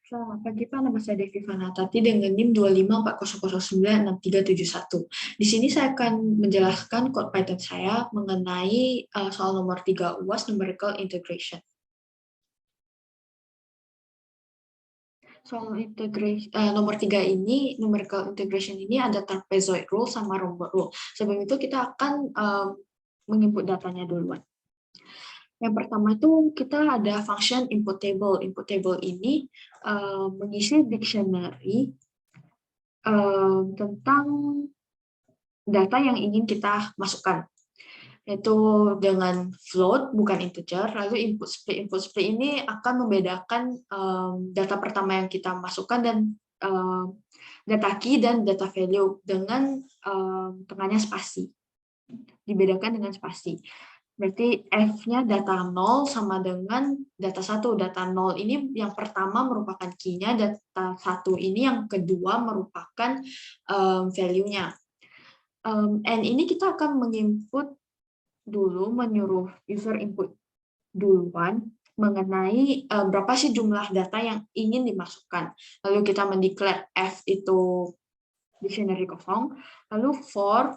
Selamat pagi Pak, nama saya Devi Vanatati dengan NIM 25400096371. Di sini saya akan menjelaskan code Python saya mengenai soal nomor 3 UAS numerical integration. Soal nomor 3 ini, numerical integration ini ada trapezoid rule sama rhomboid rule. Sebelum itu kita akan menginput datanya duluan. Yang pertama itu kita ada function input table. Input table ini mengisi dictionary tentang data yang ingin kita masukkan, yaitu dengan float bukan integer. Lalu input split ini akan membedakan data pertama yang kita masukkan dan data key dan data value dengan tengahnya spasi, dibedakan dengan spasi. Berarti F-nya data 0 sama dengan data 1. Data 0 ini yang pertama merupakan key-nya, data 1 ini yang kedua merupakan value-nya. And ini kita akan menginput dulu, menyuruh user input duluan mengenai berapa sih jumlah data yang ingin dimasukkan. Lalu kita mendeklar F itu dictionary kosong, lalu for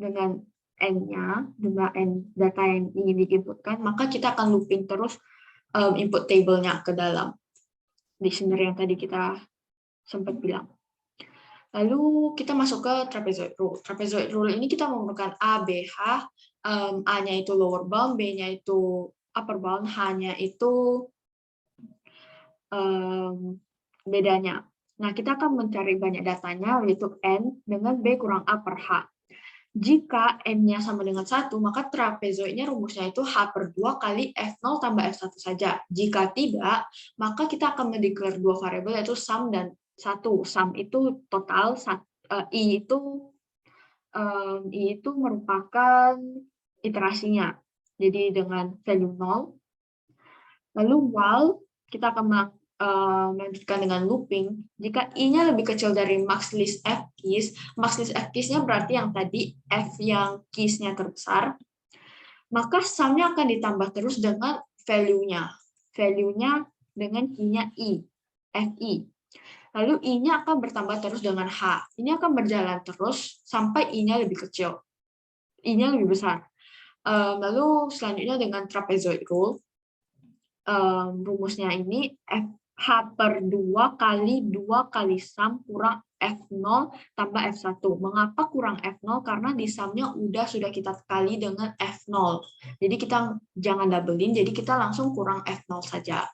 dengan N-nya, jumlah N data yang ingin diinputkan, maka kita akan looping terus input table-nya ke dalam dictionary yang tadi kita sempat bilang. Lalu kita masuk ke trapezoid rule. Trapezoid rule ini kita menggunakan A, B, H, A-nya itu lower bound, B-nya itu upper bound, H-nya itu bedanya. Nah, kita akan mencari banyak datanya, yaitu N dengan B kurang A per H. Jika N-nya sama dengan 1, maka trapezoidnya rumusnya itu H per 2 kali F0 tambah F1 saja. Jika tidak, maka kita akan mendeklar dua variabel, yaitu sum dan 1. Sum itu total, I itu merupakan iterasinya. Jadi dengan value 0. Lalu while kita akan melanjutkan dengan looping, jika I-nya lebih kecil dari max list F keys nya berarti yang tadi F yang keys-nya terbesar, maka sum-nya akan ditambah terus dengan value-nya dengan key-nya I, FI. Lalu I-nya akan bertambah terus dengan H. Ini akan berjalan terus sampai I-nya lebih kecil, I-nya lebih besar. Lalu selanjutnya dengan trapezoid rule, rumusnya ini H per 2 kali 2 kali sum kurang F0 tambah F1. Mengapa kurang F0? Karena di sum-nya sudah kita kali dengan F0. Jadi kita jangan doublein, jadi kita langsung kurang F0 saja.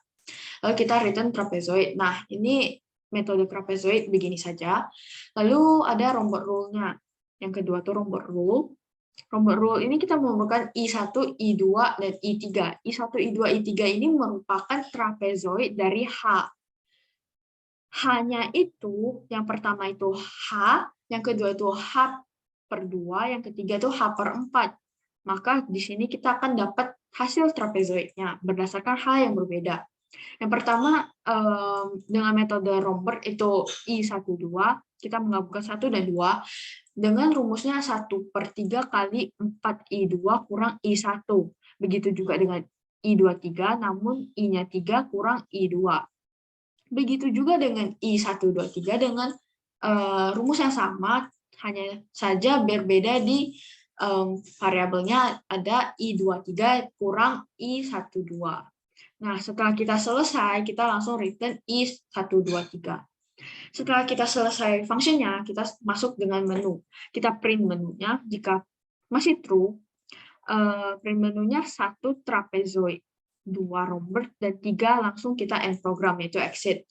Lalu kita return trapezoid. Nah, ini metode trapezoid begini saja. Lalu ada rhomboid rule-nya. Yang kedua tuh rhomboid rule. Rhomboid rule ini kita memerlukan I1, I2, dan I3. I1, I2, I3 ini merupakan trapezoid dari H. H-nya itu, yang pertama itu H, yang kedua itu H per 2, yang ketiga itu H per 4. Maka di sini kita akan dapat hasil trapezoidnya berdasarkan hal yang berbeda. Yang pertama, dengan metode rhomboid itu I12, kita menggabungkan 1 dan 2, dengan rumusnya 1/3 kali 4I2 kurang I1. Begitu juga dengan I23, namun I-nya 3 kurang I2. Begitu juga dengan I123 dengan rumus yang sama, hanya saja berbeda di variabelnya ada I23 kurang I12. Nah, setelah kita selesai, kita langsung return I123. Setelah kita selesai fungsinya, kita masuk dengan menu. Kita print menunya, jika masih true, print menunya 1 trapezoid, 2 rhomboid, dan 3 langsung kita end program, yaitu exit.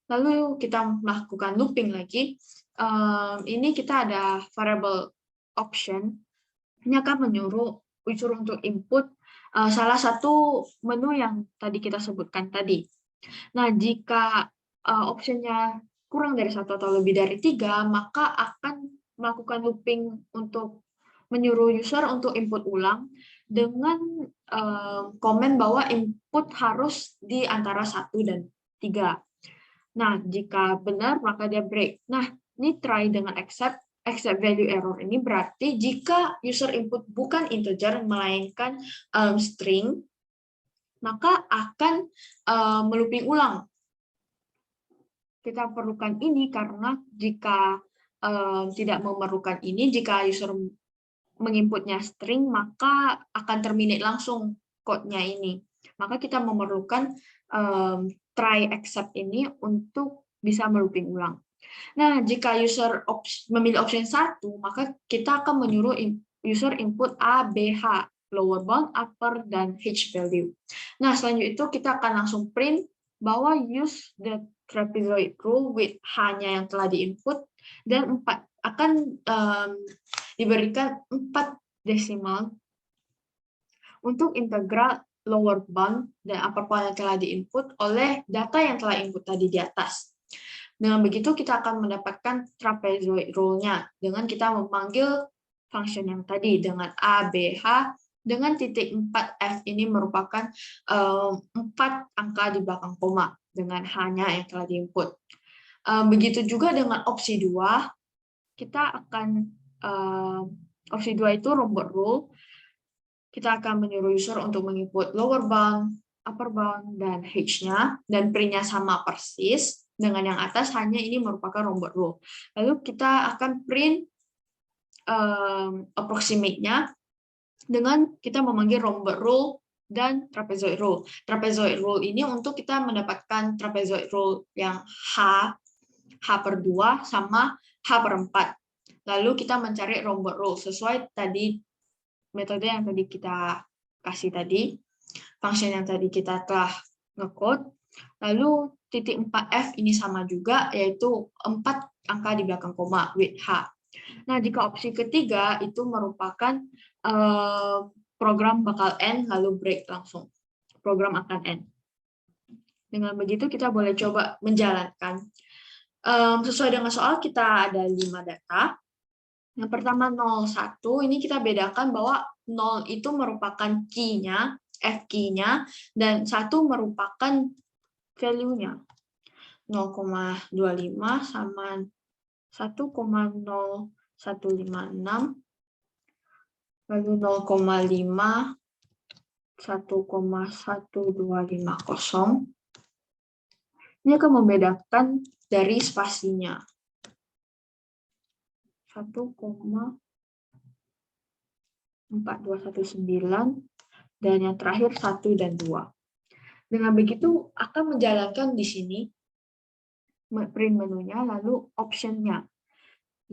Lalu kita melakukan looping lagi. Ini kita ada variable option, ini akan menyuruh unsur untuk input salah satu menu yang tadi kita sebutkan tadi. Nah, jika optionnya kurang dari 1 atau lebih dari 3, maka akan melakukan looping untuk menyuruh user untuk input ulang dengan komen bahwa input harus di antara 1 dan 3. Nah, jika benar, maka dia break. Nah, ini try dengan accept value error ini berarti jika user input bukan integer, melainkan string, maka akan melooping ulang. Kita perlukan ini karena jika tidak memerlukan ini, jika user menginputnya string, maka akan terminate langsung code-nya ini. Maka kita memerlukan try except ini untuk bisa melooping ulang. Nah, jika user memilih option 1, maka kita akan menyuruh user input A, B, H, lower bound, upper, dan H value. Nah, selanjutnya itu kita akan langsung print bahwa use the trapezoid rule with H-nya yang telah diinput, dan akan diberikan 4 desimal untuk integral lower bound dan upper bound yang telah diinput oleh data yang telah input tadi di atas. Dengan begitu kita akan mendapatkan trapezoid rule-nya dengan kita memanggil function yang tadi dengan A, B, H dengan titik 4F ini merupakan 4 angka di belakang koma dengan H-nya yang telah diinput. Begitu juga dengan opsi 2, kita akan opsi 2 itu robot rule. Kita akan menyuruh user untuk menginput lower bound, upper bound, dan H-nya, dan print-nya sama persis dengan yang atas, hanya ini merupakan robot rule. Lalu kita akan print approximate-nya dengan kita memanggil robot rule dan trapezoid rule. Trapezoid rule ini untuk kita mendapatkan trapezoid rule yang H per 2 sama H per 4. Lalu kita mencari robot rule sesuai tadi metode yang tadi kita kasih tadi, function yang tadi kita telah nge-code. Lalu titik 4F ini sama juga, yaitu 4 angka di belakang koma with H. Nah, jika opsi ketiga itu merupakan program bakal end, lalu break langsung. Program akan end. Dengan begitu kita boleh coba menjalankan. Sesuai dengan soal kita ada 5 data. Yang pertama 0, 1, ini kita bedakan bahwa 0 itu merupakan key-nya, F key-nya, dan 1 merupakan value-nya. 0,25 sama 1,0156, lalu 0,5, 1,1250. Ini akan membedakan dari spasinya. 1,4219 dan yang terakhir 1 dan 2. Dengan begitu akan menjalankan di sini print menunya lalu optionnya.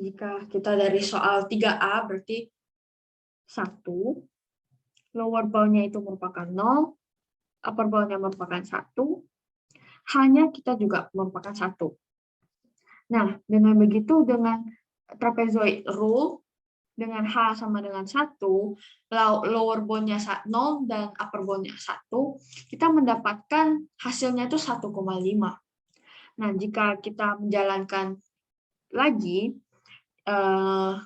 Jika kita dari soal 3A berarti 1, lower bound-nya itu merupakan 0, upper bound-nya merupakan 1, hanya kita juga merupakan 1. Nah, dengan begitu dengan trapezoid rule dengan H sama dengan 1, lower bound-nya 0 dan upper bound-nya 1, kita mendapatkan hasilnya itu 1,5. Nah, jika kita menjalankan lagi,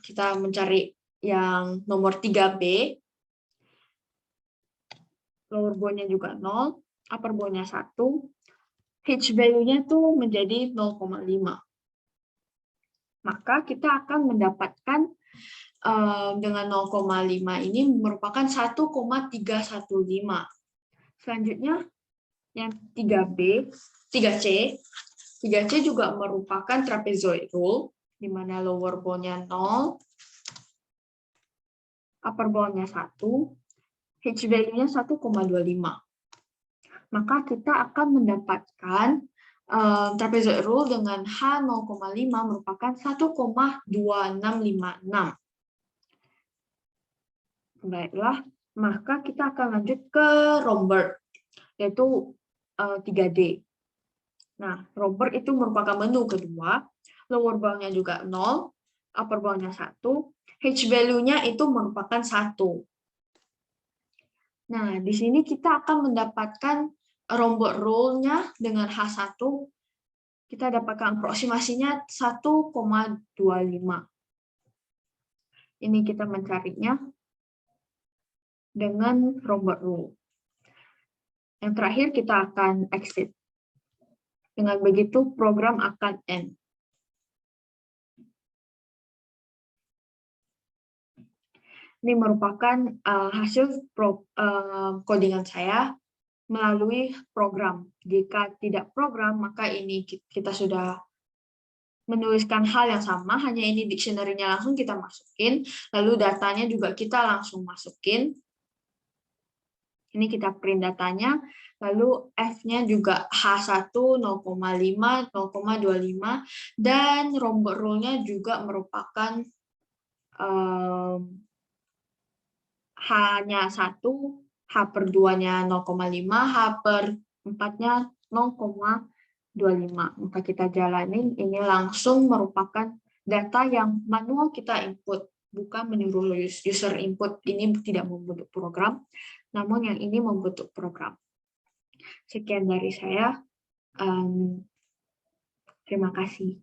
kita mencari yang nomor 3B, lower bound-nya juga 0, upper bound-nya 1, H value-nya itu menjadi 0,5. Maka kita akan mendapatkan dengan 0,5 ini merupakan 1,315. Selanjutnya yang 3C juga merupakan trapezoid rule, di mana lower bound-nya 0, upper bound-nya 1, H value-nya 1,25. Maka kita akan mendapatkan trapezoid rule dengan H 0,5 merupakan 1,2656. Baiklah, maka kita akan lanjut ke Romberg, yaitu 3D. Nah, Romberg itu merupakan menu kedua, lower bound-nya juga 0, upper bound-nya 1, H value-nya itu merupakan 1. Nah, di sini kita akan mendapatkan Romberg rule-nya dengan H1, kita dapatkan aproksimasinya 1,25. Ini kita mencarinya dengan Romberg rule. Yang terakhir kita akan exit. Dengan begitu program akan end. Ini merupakan hasil codingan saya. melalui program. Jika tidak program, maka ini kita sudah menuliskan hal yang sama, hanya ini dictionary-nya langsung kita masukin, lalu datanya juga kita langsung masukin. Ini kita print datanya, lalu F-nya juga H1 0,5, 0,25, dan Romberg rule-nya juga merupakan H-nya 1, H per 2-nya 0,5, H per 4-nya 0,25. Maka kita jalanin, ini langsung merupakan data yang manual kita input, bukan menyuruh user input. Ini tidak membentuk program, namun yang ini membentuk program. Sekian dari saya. Terima kasih.